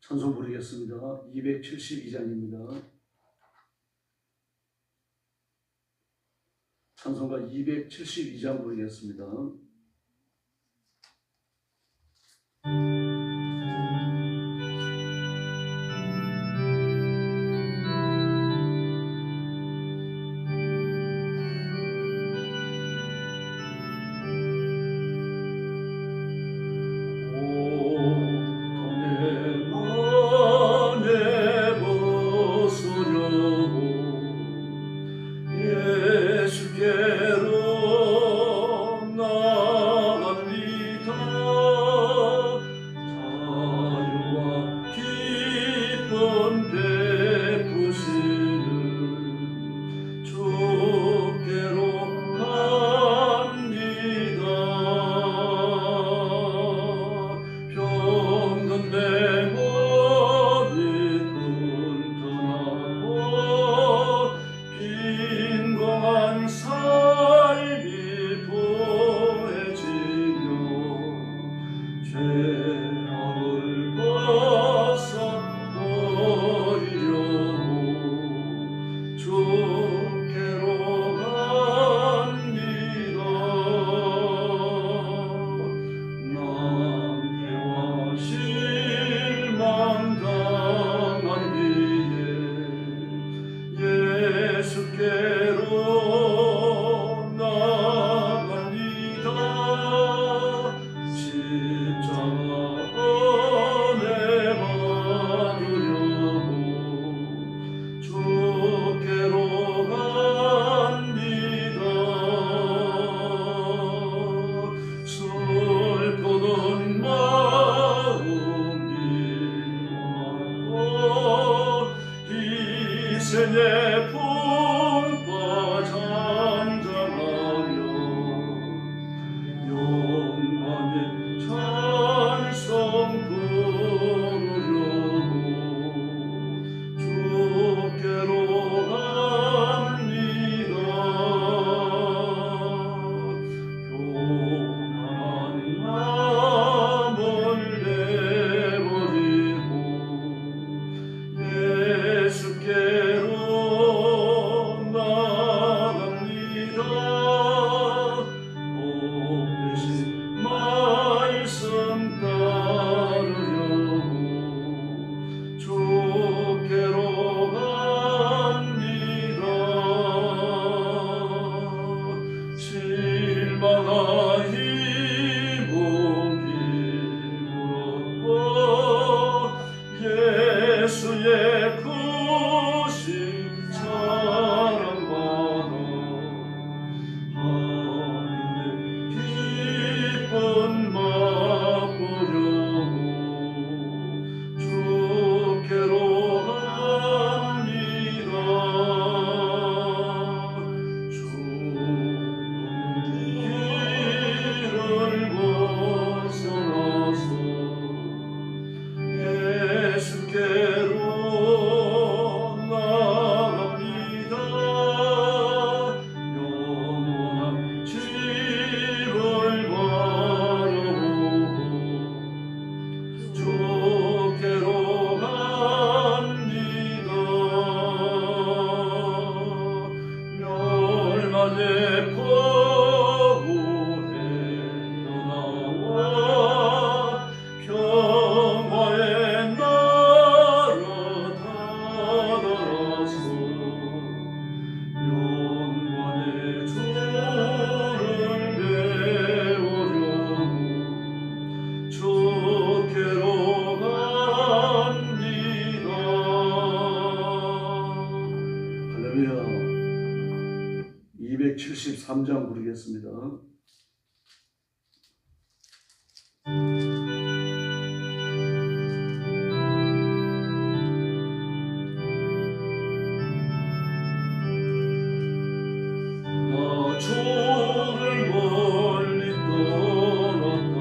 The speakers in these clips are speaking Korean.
찬송 부르겠습니다. 272장입니다. 찬송가 272장 부르겠습니다. 인생의 풍파 잠잠하며 영광의 찬송 부르려고 주께로 갑니다. 교만한 마음을 내버리고 예수께로 나갑니다. 복 되신 말씀 따르려고 주께로 갑니다. 실망하니 몸이 물었고 예수의 구신 사랑받아 하늘의 기쁜 맛보려고 주께로 갑니다. 죽음의 길을 벗어나서 예수께로 나갑니다. 영원한 집을 바라보고 주께로 갑니다. 멸망의 포구에 떠나와 평화의 나라 다다라서 영광의 주를 배우려고 주께로 갑니다. 할렐루야. 273장 부르겠습니다. 나 주를 멀리 떠났다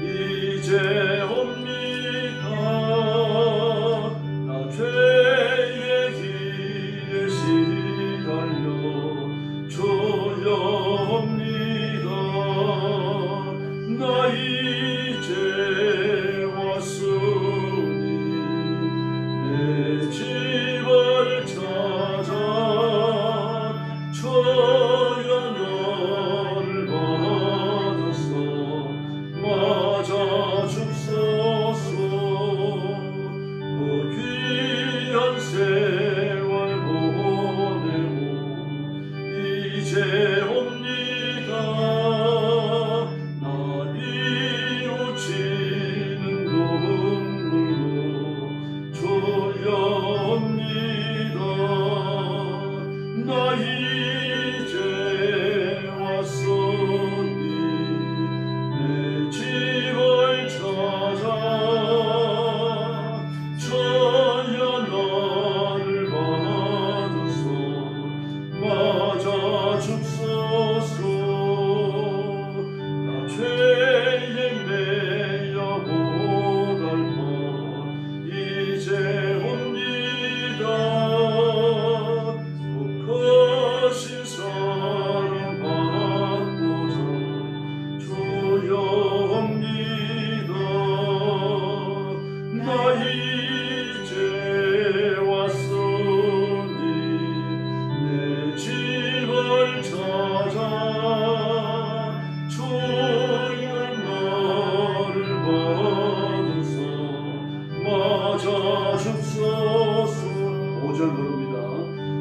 이제 옵니다. 나 죄의 길에 시달려 주여 옵니다. 나 이제 왔으니 내 집을 찾아 주님 나를 받으사 맞아 줍소서. 5절 부릅니다.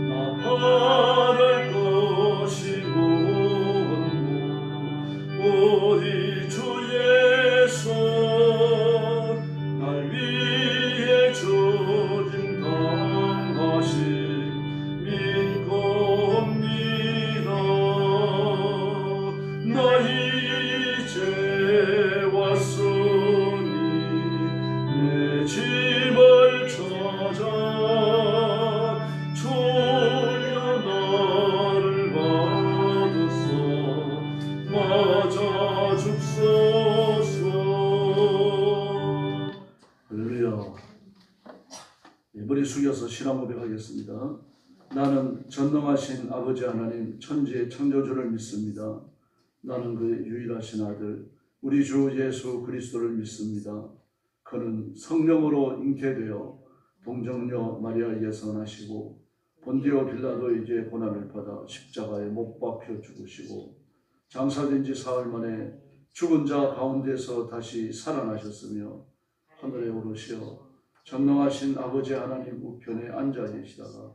나 바랄 것이 무엇고 오직 주 예수 날 위해 주님 당하심 믿고 옵니다. 나 이제 왔으니 내 집을 찾아 주여 나를 받으사 맞아 줍소서. 할렐루야. 머리 숙여서 신앙 고백하겠습니다. 나는 전능하신 아버지 하나님 천지의 창조주를 믿습니다. 나는 그의 유일하신 아들 우리 주 예수 그리스도를 믿습니다. 그는 성령으로 잉태되어 동정녀 마리아에게서 나시고 본디오 빌라도에게 고난을 받아 십자가에 못 박혀 죽으시고 장사된 지 사흘 만에 죽은 자 가운데서 다시 살아나셨으며 하늘에 오르시어 전능하신 아버지 하나님 우편에 앉아 계시다가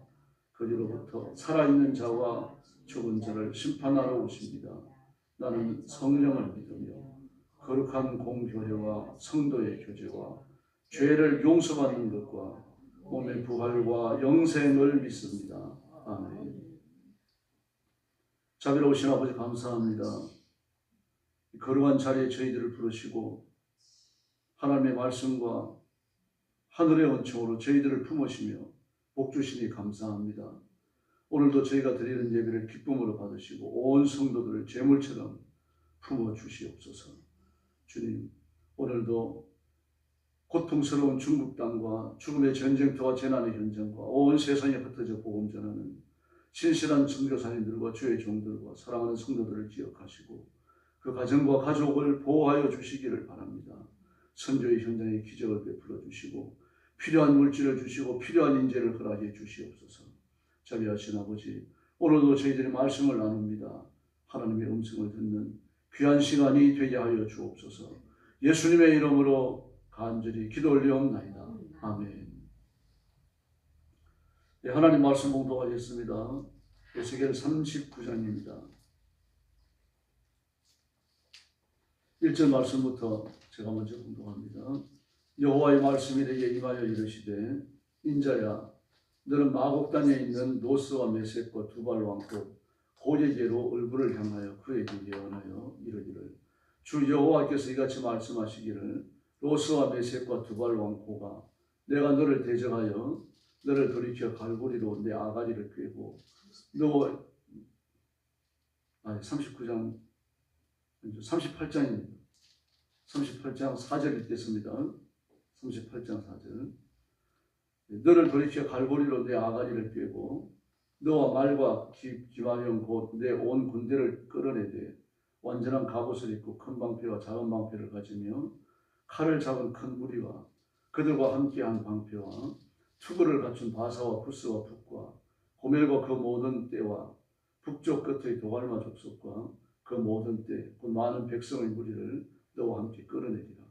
그리로부터 살아있는 자와 죽은 자를 심판하러 오십니다. 나는 성령을 믿으며 거룩한 공교회와 성도의 교제와 죄를 용서받는 것과 몸의 부활과 영생을 믿습니다. 아멘. 자비로우신 아버지 감사합니다. 거룩한 자리에 저희들을 부르시고 하나님의 말씀과 하늘의 은총으로 저희들을 품으시며 복 주시니 감사합니다. 오늘도 저희가 드리는 예배를 기쁨으로 받으시고 온 성도들을 제물처럼 품어 주시옵소서. 주님, 오늘도 고통스러운 중국 땅과 죽음의 전쟁터와 재난의 현장과 온 세상에 흩어져 복음 전하는 신실한 선교사님들과 주의 종들과 사랑하는 성도들을 기억하시고 그 가정과 가족을 보호하여 주시기를 바랍니다. 선교의 현장에 기적을 베풀어 주시고 필요한 물질을 주시고 필요한 인재를 허락해 주시옵소서. 자비하신 아버지, 오늘도 저희들이 말씀을 나눕니다. 하나님의 음성을 듣는 귀한 시간이 되게 하여 주옵소서. 예수님의 이름으로 간절히 기도 올리옵나이다. 아멘. 네, 하나님 말씀 공독하겠습니다. 에스겔 39장입니다. 1절 말씀부터 제가 먼저 공독합니다. 여호와의 말씀이 내게 임하여 이르시되 인자야 너는 마곡 땅에 있는 노스와 메섹과 두발 왕국 고레게로 얼굴을 향하여 그에게 예언하여 이르기를 주 여호와께서 이같이 말씀하시기를 노스와 메섹과 두발 왕고가 내가 너를 대적하여 너를 돌이켜 갈고리로 내 아가리를 꿰고 너 38장입니다. 38장 4절 읽겠습니다. 38장 4절 너를 돌이켜 갈고리로 내 아가리를 꿰고 너와 말과 기마병 곧 내 온 군대를 끌어내되 완전한 갑옷을 입고 큰 방패와 작은 방패를 가지며 칼을 잡은 큰 무리와 그들과 함께한 방패와 투구를 갖춘 바사와 부스와 북과 고멜과 그 모든 떼와 북쪽 끝의 도갈마 족속과 그 모든 때 곧 많은 백성의 무리를 너와 함께 끌어내리라.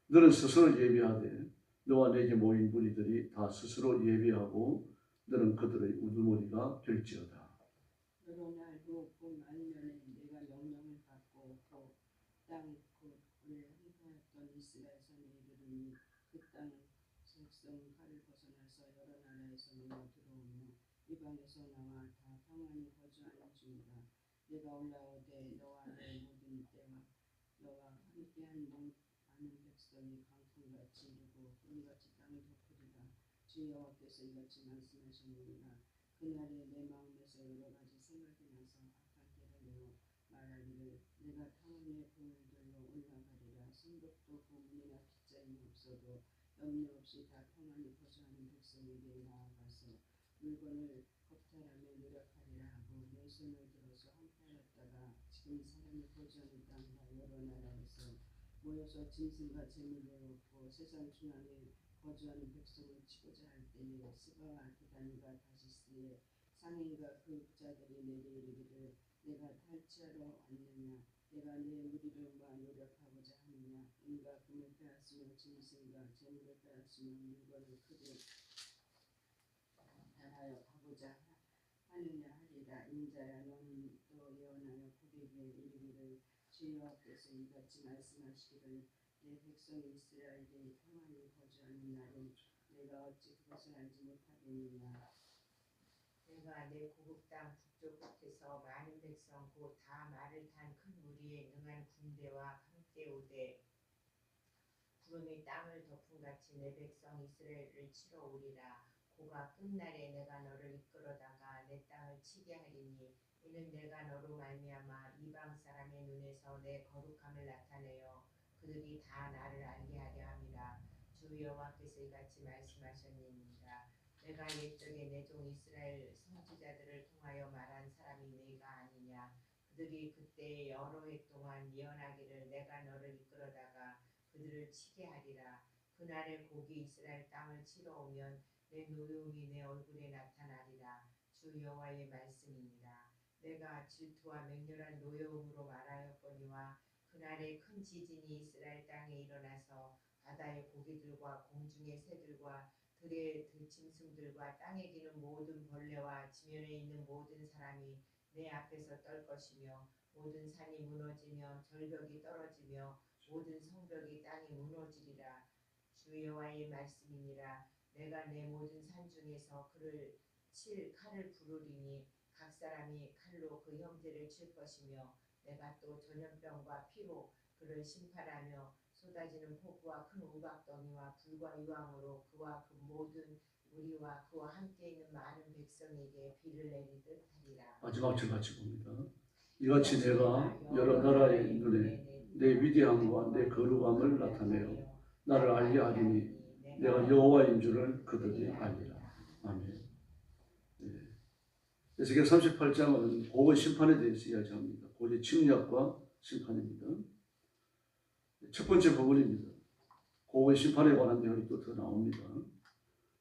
너는 스스로 예비하되 너와 내게 모인 무리들이 다 스스로 예비하고 너는 그들의 우두머리가 될지어다. 여러 날 높은 알면에 내가 명령을 받고 땅 곧에 행하였던 이스라엘 선지자들이 그 땅 백성 칼을 벗어나서 여러 나라에서 넘어 들어오며 이방에서 나와 다 평안히 거주하는 중이라. 내가 올라오되 너와 내 모든 때와 너와 함께한 많은 백성이 강풍같이 이르고 구름같이 땅을 덮으리라. 주 여호와께서 이같이 말씀하셨느니라. 그날에 내 마음에서 여러 가지 생각이 나서 악한 길을 내어 말하기를 내가 평안의 보혈들로 올라가리라. 성벽도 고문이나 빗자임이 없어도 염려 없이 다 평안히 거주하는 백성에게 나아가서 물건을 겁탈하며 노력하리라 하고 내 손을 들어서 항파하였다가 지금 사람이 거주하는 땅과 여러 나라에서 모여서 짐승과 재물을 얻고 세상 중앙에 거주하는 백성을 치고자 할 때에 스바와 드단과 다시스의 상인과 그 부자들이 내게 이르기를 내가 탈취하러 왔느냐 내가 내 무리들과 노력하고자 하느냐 은과 금을 빼앗으며 짐승과 재물을 빼앗으며 물건을 크게 달하여 가고자 하느냐 하리라. 인자야 너는 또 예언하여 그에게 이르기를 주 여호와께서 이같이 말씀하시기를 내 백성 이스라엘이 평안히 거주하는 날은 내가 어찌 그것을 알지 못하겠느냐. 내가 내 고국 땅 북쪽 끝에서 많은 백성 곧 다 말을 탄 큰 무리에 능한 군대와 함께 오되 구름이 땅을 덮음같이 내 백성 이스라엘을 치러 오리라. 고가 끝날에 내가 너를 이끌어다가 내 땅을 치게 하리니 이는 내가 너로 말미암아 이방 사람의 눈에서 내 거룩함을 나타내어 그들이 다 나를 알게 하려 함이라. 주 여호와께서 이같이 말씀하셨느니라. 내가 옛적에 내 종 이스라엘 선지자들을 통하여 말한 사람이 내가 아니냐. 그들이 그때 여러 해 동안 예언하기를 내가 너를 이끌어다가 그들을 치게 하리라. 그날에 곡이 이스라엘 땅을 치러 오면 내 노여움이 내 얼굴에 나타나리라. 주 여호와의 말씀이니라. 내가 질투와 맹렬한 노여움으로 말하였거니와 그날에 큰 지진이 이스라엘 땅에 일어나서 바다의 고기들과 공중의 새들과 들의 들짐승들과 땅에 기는 모든 벌레와 지면에 있는 모든 사람이 내 앞에서 떨 것이며 모든 산이 무너지며 절벽이 떨어지며 모든 성벽이 땅에 무너지리라. 주 여호와의 말씀이니라. 내가 내 모든 산 중에서 그를 칠 칼을 부르리니 각 사람이 칼로 그 형제를 칠 것이며 내가 또 전염병과 피로 그를 심판하며 쏟아지는 폭우와 큰 우박덩이와 불과 유황으로 그와 그 모든 무리와 그와 함께 있는 많은 백성에게 비를 내리듯 하리라. 마지막 절 같이 봅니다. 이같이 내가 여러 나라의 눈에 내 위대함과 내 거룩함을 나타내어 나를 알게 하리니 내가 여호와인 줄을 그들이 알리라. 아멘. 에스겔 38장은 고의 심판에 대해서 이야기합니다. 고의 침략과 심판입니다. 첫 번째 부분입니다. 고의 심판에 관한 내용이 또 더 나옵니다.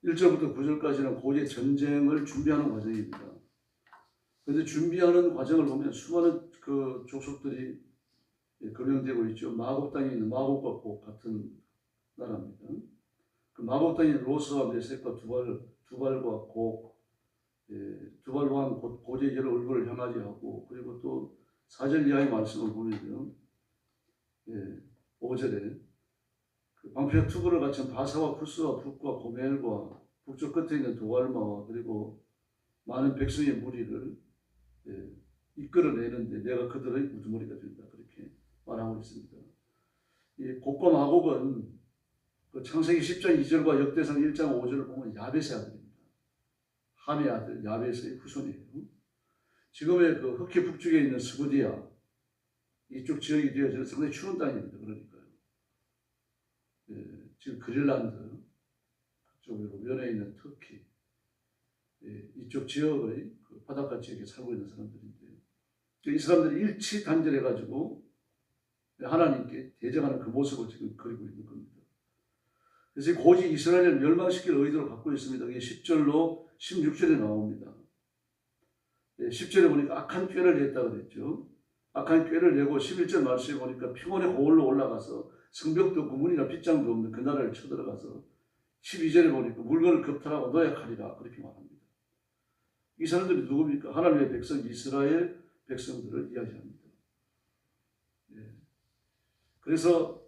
1절부터 9절까지는 고의 전쟁을 준비하는 과정입니다. 그런데 준비하는 과정을 보면 수많은 그 족속들이 거명되고 있죠. 마곡 땅에 있는 마곡과 고 같은 나라입니다. 그 마곡 땅에 로스와 메섹과 두발과 고, 두발 왕 고제의 얼굴을 향하지 하고, 그리고 또 4절 이하의 말씀을 보면요, 5절에 그 방패와 투구를 갖춘 바사와 쿠스와 북과 고멜과 북쪽 끝에 있는 도갈마와 그리고 많은 백성의 무리를 이끌어내는데 내가 그들의 우두머리가 된다, 그렇게 말하고 있습니다. 이 곡과 마곡은 그 창세기 10장 2절과 역대상 1장 5절을 보면 야벳의 아들입니다. 함의 아들 야벳의 후손이에요. 지금의 그 흑해 북쪽에 있는 스구디아 이쪽 지역이 되어서 상당히 추운 땅입니다. 그러니까요. 지금 그린란드 그쪽으로 면에 있는 터키 이쪽 지역의 그 바닷가 지역에 살고 있는 사람들인데 이 사람들이 일치단결해가지고 하나님께 대적하는 그 모습을 지금 그리고 있는 겁니다. 그래서 고지 이스라엘을 멸망시킬 의도를 갖고 있습니다. 이게 10절로 16절에 나옵니다. 10절에 보니까 악한 꾀를 냈다고 그랬죠. 악한 꾀를 내고 11절 말씀에 보니까 피곤의 고을로 올라가서 성벽도 구문이나 빗장도 없는 그 나라를 쳐들어가서 12절에 보니까 물건을 겁탈하고 노약하리라 그렇게 말합니다. 이 사람들이 누굽니까? 하나님의 백성 이스라엘 백성들을 이야기합니다. 그래서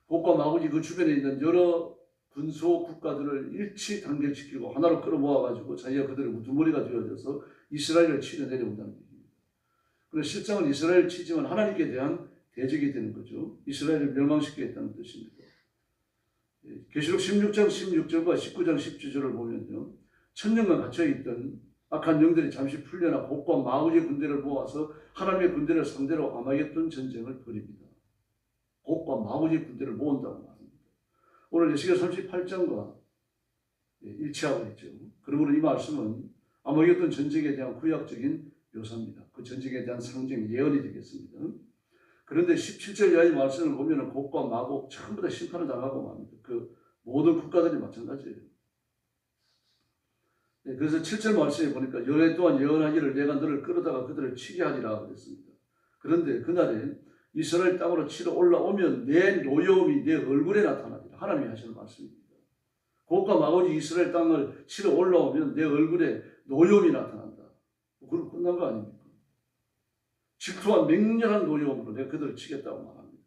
곡과 마곡이 그 주변에 있는 여러 군소 국가들을 일치 단결시키고 하나로 끌어모아가지고 자기가 그들의 우두머리가 되어져서 이스라엘을 치려 내려온다는 얘기입니다. 그래서 실상은 이스라엘을 치지만 하나님께 대한 대적이 되는 거죠. 이스라엘을 멸망시키겠다는 뜻입니다. 계시록 16장 16절과 19장 17절을 보면요, 천년간 갇혀있던 악한 영들이 잠시 풀려나 곡과 마곡의 군대를 모아서 하나님의 군대를 상대로 아마겟돈 전쟁을 벌입니다. 곡과 마곡의 군대를 모은다고 말합니다. 오늘 에스겔 38장과 일치하고 있죠. 그러므로 이 말씀은 아마겟돈 전쟁에 대한 구약적인 묘사입니다. 그 전쟁에 대한 상징 예언이 되겠습니다. 그런데 17절 이하의 말씀을 보면 곡과 마곡 전부 다 심판을 당하고 맙니다. 그 모든 국가들이 마찬가지예요. 네, 그래서 7절 말씀에 보니까 여호와 또한 예언하기를 내가 너를 끌어다가 그들을 치게 하리라 그랬습니다. 그런데 그날에 이스라엘 땅으로 치러 올라오면 내 노여움이 내 얼굴에 나타나리라. 하나님이 하시는 말씀입니다. 곡과 마곡이 이스라엘 땅을 치러 올라오면 내 얼굴에 노여움이 나타난다. 그럼 끝난 거 아닙니까? 질투와 맹렬한 노여움으로 내가 그들을 치겠다고 말합니다.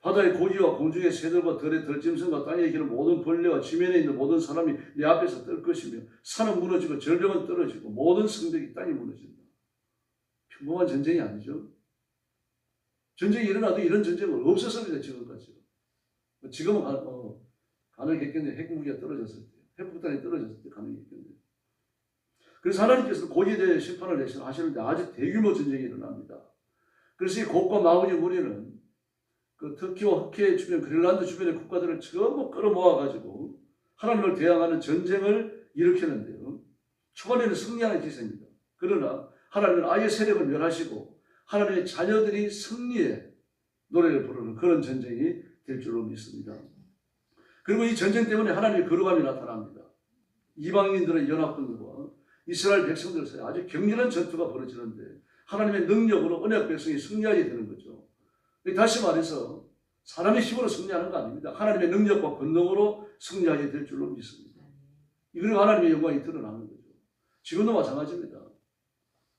바다의 고기와 공중의 새들과 들의 들짐승과 땅에 기는 모든 벌레와 지면에 있는 모든 사람이 내 앞에서 뜰 것이며 산은 무너지고 절벽은 떨어지고 모든 성벽이 땅이 무너진다. 평범한 전쟁이 아니죠. 전쟁이 일어나도 이런 전쟁은 없었습니다. 지금까지. 지금은 가능했겠네요. 핵무기가 떨어졌을 때. 핵폭탄이 떨어졌을 때 가능했겠네요. 그래서 하나님께서 고기에 대해 심판을 하시는데 아주 대규모 전쟁이 일어납니다. 그래서 이 곡과 마곡의 무리는 그 터키와 흑해 주변, 그린란드 주변의 국가들을 전부 끌어모아가지고 하나님을 대항하는 전쟁을 일으키는데요. 초반에는 승리하는 기세입니다. 그러나 하나님은 아예 세력을 멸하시고 하나님의 자녀들이 승리의 노래를 부르는 그런 전쟁이 될 줄로 믿습니다. 그리고 이 전쟁 때문에 하나님의 거룩함이 나타납니다. 이방인들의 연합군과 이스라엘 백성들 사이에 아주 격렬한 전투가 벌어지는데 하나님의 능력으로 언약 백성이 승리하게 되는 거죠. 다시 말해서 사람의 힘으로 승리하는 거 아닙니다. 하나님의 능력과 권능으로 승리하게 될 줄로 믿습니다. 그리고 하나님의 영광이 드러나는 거죠. 지금도 마찬가지입니다.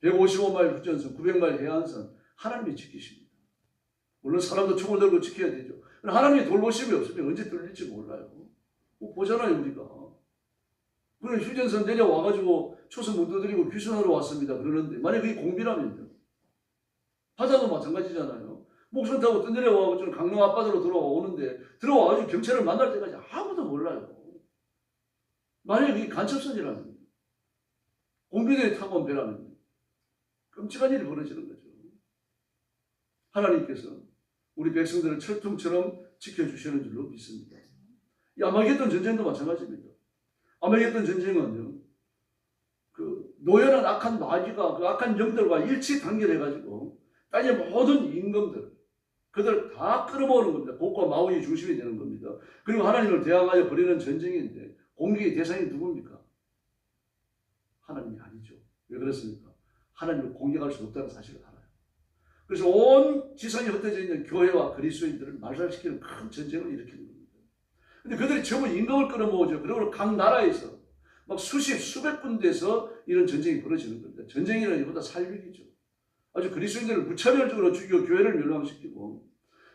155마일 국전선, 900마일 해안선 하나님이 지키십니다. 물론 사람도 총을 들고 지켜야 되죠. 하나님의 돌보심이 없으면 언제 뚫릴지 몰라요. 보잖아요 우리가. 그럼 휴전선 내려와가지고 초선 못 두드리고 휴전하러 왔습니다. 그러는데 만약에 그게 공비라면요. 바다도 마찬가지잖아요. 목선 타고 떠내려와서 저는 강릉 앞바다로 들어오는데 들어와가지고 경찰을 만날 때까지 아무도 몰라요. 만약에 그게 간첩선이라면 공비대에 타고 온 배라면 끔찍한 일이 벌어지는 거죠. 하나님께서 우리 백성들을 철통처럼 지켜주시는 줄로 믿습니다. 이 아마겟돈 전쟁도 마찬가지입니다. 아마겟돈 전쟁은요, 그 노연한 악한 마귀가 그 악한 영들과 일치 단결해가지고 땅의 모든 임금들, 그들 다 끌어모으는 겁니다. 곡과 마곡이 중심이 되는 겁니다. 그리고 하나님을 대항하여 벌이는 전쟁인데 공격의 대상이 누굽니까? 하나님이 아니죠. 왜 그렇습니까? 하나님을 공격할 수 없다는 사실을 알아요. 그래서 온 지상에 흩어져 있는 교회와 그리스도인들을 말살시키는 큰 전쟁을 일으키는 겁니다. 근데 그들이 전부 임금을 끌어모으죠. 그리고 각 나라에서 막 수백 군데에서 이런 전쟁이 벌어지는 겁니다. 전쟁이라기보다 살육이죠. 아주 그리스도인들을 무차별적으로 죽여 교회를 멸망시키고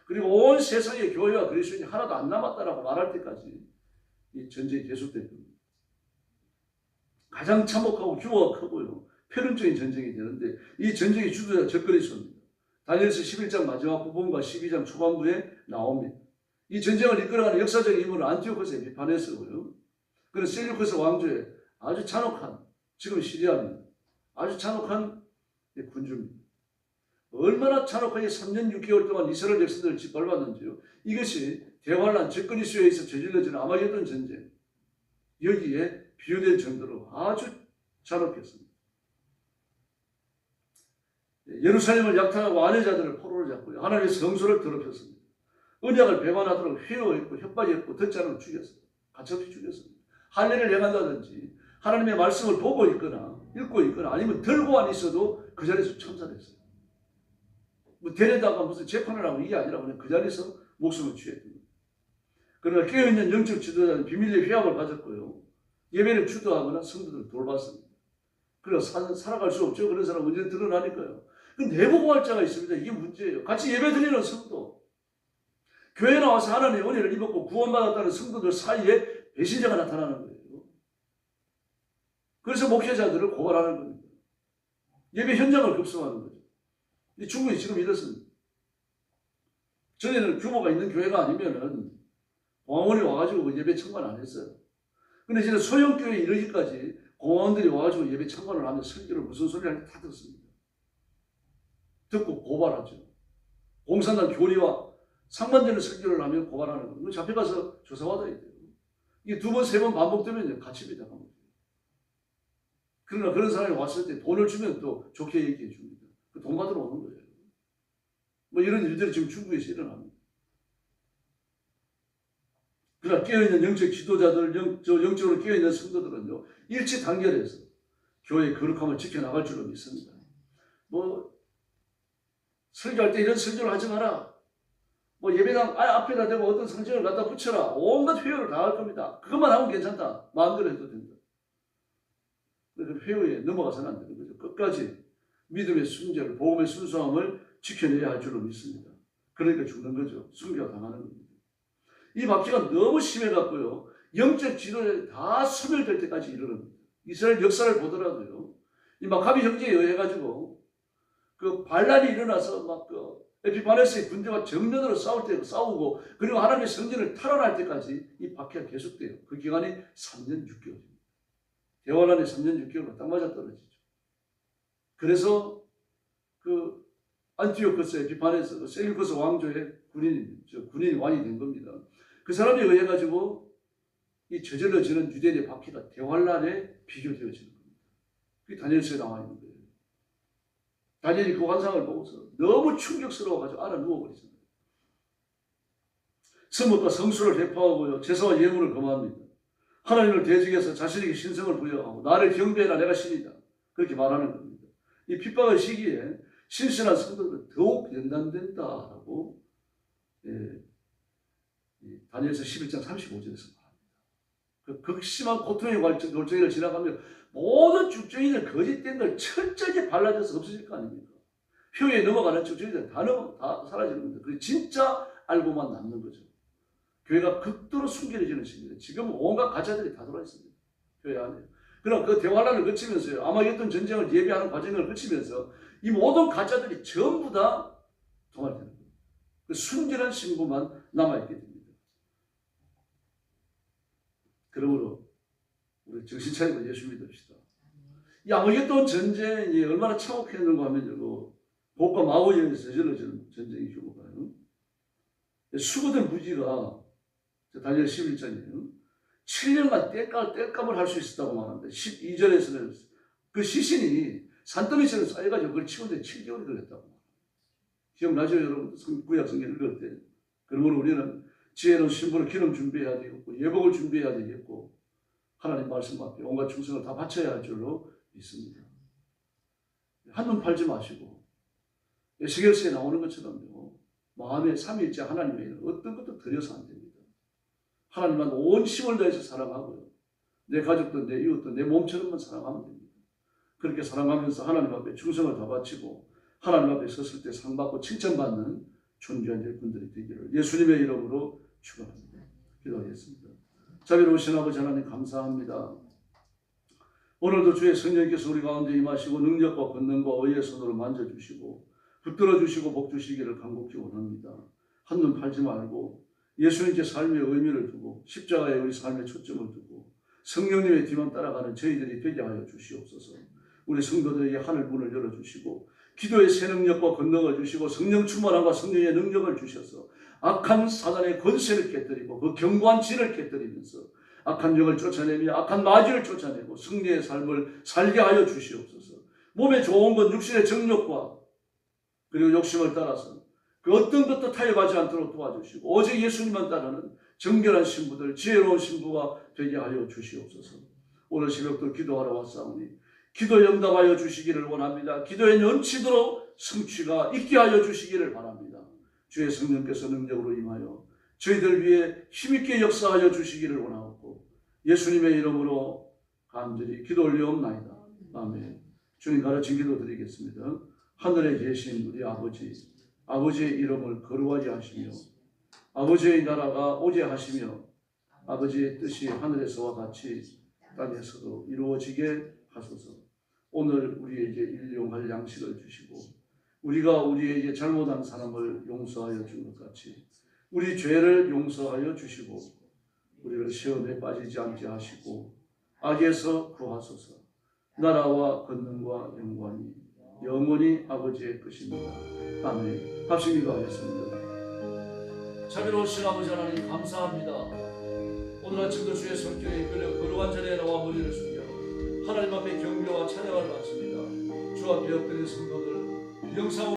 그리고 온 세상의 교회와 그리스도인이 하나도 안 남았다라고 말할 때까지 이 전쟁이 계속될 겁니다. 가장 참혹하고 규모가 크고요. 표륜적인 전쟁이 되는데 이 전쟁의 주도자 적그리스도입니다. 다니엘서 11장 마지막 부분과 12장 초반부에 나옵니다. 이 전쟁을 이끌어가는 역사적인 인물은 안티오코스 에피파네스고요. 그는 셀류커스 왕조의 아주 잔혹한, 지금 시리아입니다. 아주 잔혹한 군주입니다. 얼마나 잔혹하게 3년 6개월 동안 이스라엘 백성들을 짓밟았는지요. 이것이 대환란 적그리스도에서 저질러지는 아마겟돈 전쟁, 여기에 비유될 정도로 아주 잔혹했습니다. 예루살렘을 약탈하고 아내자들을 포로로 잡고요. 하나님의 성소를 더럽혔습니다. 언약을 배반하도록 회유했고 협박했고 듣지 않으면 죽였어요. 가차없이 죽였습니다. 할례를 행한다든지 하나님의 말씀을 보고 있거나 읽고 있거나 아니면 들고만 있어도 그 자리에서 참살했어요. 뭐 데려다가 무슨 재판을 하고 이게 아니라 그냥 그 자리에서 목숨을 취했습니다. 그러나 깨어있는 영적 지도자는 비밀리에 회합을 가졌고요. 예배를 주도하거나 성도들을 돌봤습니다. 그래서 살아갈 수 없죠. 그런 사람 언제 드러나니까요. 내보고할 자가 있습니다. 이게 문제예요. 같이 예배 드리는 성도. 교회 나와서 하나님의 은혜를 입었고 구원받았다는 성도들 사이에 배신자가 나타나는 거예요. 그래서 목회자들을 고발하는 겁니다. 예배 현장을 급성하는 거죠. 중국이 지금 이렇습니다. 전에는 규모가 있는 교회가 아니면은 공화원이 와가지고 예배 참관 안 했어요. 근데 이제 소형교회에 이르기까지 공화원들이 와가지고 예배 참관을 하면 설교를 무슨 소리 하는지 다 듣습니다. 듣고 고발하죠. 공산당 교리와 상반되는 설교를 하면 고발하는 거예요. 잡혀가서 조사받아야 돼요. 이게 2번, 3번 반복되면 갇힙니다. 그러나 그런 사람이 왔을 때 돈을 주면 또 좋게 얘기해 줍니다. 그 돈 받으러 오는 거예요. 뭐 이런 일들이 지금 중국에서 일어납니다. 그러나 깨어있는 영적 지도자들, 영적으로 깨어있는 성도들은요, 일치 단결해서 교회의 거룩함을 지켜나갈 줄로 믿습니다. 뭐 설교할 때 이런 설교를 하지 마라. 뭐 예배당 앞에다 대고 어떤 상징을 갖다 붙여라. 온갖 회유를 다 할 겁니다. 그것만 하면 괜찮다. 마음대로 해도 된다. 그 회유에 넘어가서는 안 되는 거죠. 끝까지 믿음의 순결, 복음의 순수함을 지켜내야 할 줄로 믿습니다. 그러니까 죽는 거죠. 순교가 당하는 겁니다. 이 박해가 너무 심해갖고요, 영적 지도자들이 다 소멸될 때까지 이르릅니다. 이스라엘 역사를 보더라도요, 이 마카비 형제에 의해가지고 그 반란이 일어나서 막 그 에피파네스의 군대와 정면으로 싸울 때 싸우고, 그리고 하나님의 성전을 탈환할 때까지 이 박해가 계속돼요. 그 기간이 3년 6개월입니다. 대환란에 3년 6개월로 딱 맞아 떨어지죠. 그래서 그 안티오코스 에피파네스, 셀루코스 왕조의 군인이 왕이 된 겁니다. 그 사람에 의해 가지고 이 저질러지는 유대인의 박해가 대환란에 비교되어지는 겁니다. 그게 다니엘서에 나와 있는 거예요. 다니엘이 그 환상을 보고서 너무 충격스러워가지고 알아 누워버리잖아요. 성목과 성수를 대파하고요, 제사와 예물을 금합니다. 하나님을 대적해서 자신에게 신성을 부여하고 나를 경배해라, 내가 신이다, 그렇게 말하는 겁니다. 이 핍박의 시기에 신실한 성도들은 더욱 연단된다라고 다니엘서 11장 35절에서 말합니다. 그 극심한 고통의 골짜기를 지나가며 모든 죽정이들 거짓된 걸 철저하게 발라져서 없어질 거 아닙니까? 표에 넘어가는 죽정이들 다 사라지는 겁니다. 그리고 진짜 알고만 남는 거죠. 교회가 극도로 순결해지는 시기입니다. 지금 온갖 가짜들이 다 들어와 있습니다. 교회 안에. 그럼 그 대환란을 거치면서요, 아마겟돈 전쟁을 예비하는 과정을 거치면서 이 모든 가짜들이 전부 다 도말되는 겁니다. 그 순결한 신부만 남아있게 됩니다. 그러므로 우리 정신 차리고 예수 믿읍시다. 이 아마겟돈 전쟁이 얼마나 참혹했는가 하면요, 복과 마오에서 저질러지는 전쟁이 규모가요. 수고된 무지가 다니엘 11장이에요. 7년간 땔감을 할 수 있었다고 말합니다. 12절에서는 그 시신이 산더미처럼 쌓여가지고 그걸 치우는데 7개월이 걸렸다고 말합니다. 기억나죠, 여러분? 구약 성경 읽을 때. 그러므로 우리는 지혜로운 신부를 기름 준비해야 되겠고, 예복을 준비해야 되겠고, 하나님 말씀 앞에 온갖 충성을 다 바쳐야 할 줄로 믿습니다. 한눈 팔지 마시고, 에스겔서에 나오는 것처럼요, 마음에 삼위일체 하나님의 어떤 것도 드려서 안 됩니다. 하나님만 온 힘을 다해서 사랑하고요, 내 가족도 내 이웃도 내 몸처럼만 사랑하면 됩니다. 그렇게 사랑하면서 하나님 앞에 충성을 다 바치고 하나님 앞에 섰을 때 상받고 칭찬받는 존귀한 분들이 되기를 예수님의 이름으로 축원합니다. 기도하겠습니다. 자비로우신 아버지 하나님 감사합니다. 오늘도 주의 성령께서 우리 가운데 임하시고 능력과 권능과 의의 손으로 만져주시고 붙들어 주시고 복 주시기를 간곡히 원합니다. 한눈 팔지 말고 예수님께 삶의 의미를 두고 십자가에 우리 삶의 초점을 두고 성령님의 뒤만 따라가는 저희들이 되게 하여 주시옵소서. 우리 성도들에게 하늘 문을 열어주시고 기도의 새 능력과 권능을 주시고 성령 충만함과 성령의 능력을 주셔서 악한 사단의 권세를 깨뜨리고 그 견고한 진을 깨뜨리면서 악한 영을 쫓아내며 악한 마귀를 쫓아내고 승리의 삶을 살게 하여 주시옵소서. 몸에 좋은 건 육신의 정욕과 그리고 욕심을 따라서 그 어떤 것도 타협하지 않도록 도와주시고 오직 예수님만 따르는 정결한 신부들, 지혜로운 신부가 되게 하여 주시옵소서. 오늘 새벽도 기도하러 왔사오니 기도 응답하여 주시기를 원합니다. 기도에 넘치도록 성취가 있게 하여 주시기를 바랍니다. 주의 성령께서 능력으로 임하여 저희들 위해 힘있게 역사하여 주시기를 원하옵고 예수님의 이름으로 간절히 기도 올려옵나이다. 아멘. 주님 가르친 기도 드리겠습니다. 하늘에 계신 우리 아버지, 아버지의 이름을 거룩하게 하시며 아버지의 나라가 오게 하시며 아버지의 뜻이 하늘에서와 같이 땅에서도 이루어지게 하소서. 오늘 우리에게 일용할 양식을 주시고 우리가 우리에게 잘못한 사람을 용서하여 준 것 같이 우리 죄를 용서하여 주시고 우리를 시험에 빠지지 않게 하시고 악에서 구하소서. 나라와 권능과 영광이 영원히 아버지의 것입니다. 아멘. 합심 기도하겠습니다. 자비로우신 아버지 하나님 감사합니다. 오늘 아침도 주의 성경에 이끌려 거룩한 자리에 나와 머리를 숙여 하나님 앞에 경배와 찬양을 바칩니다. 주 앞에 엎드린 성도들 영상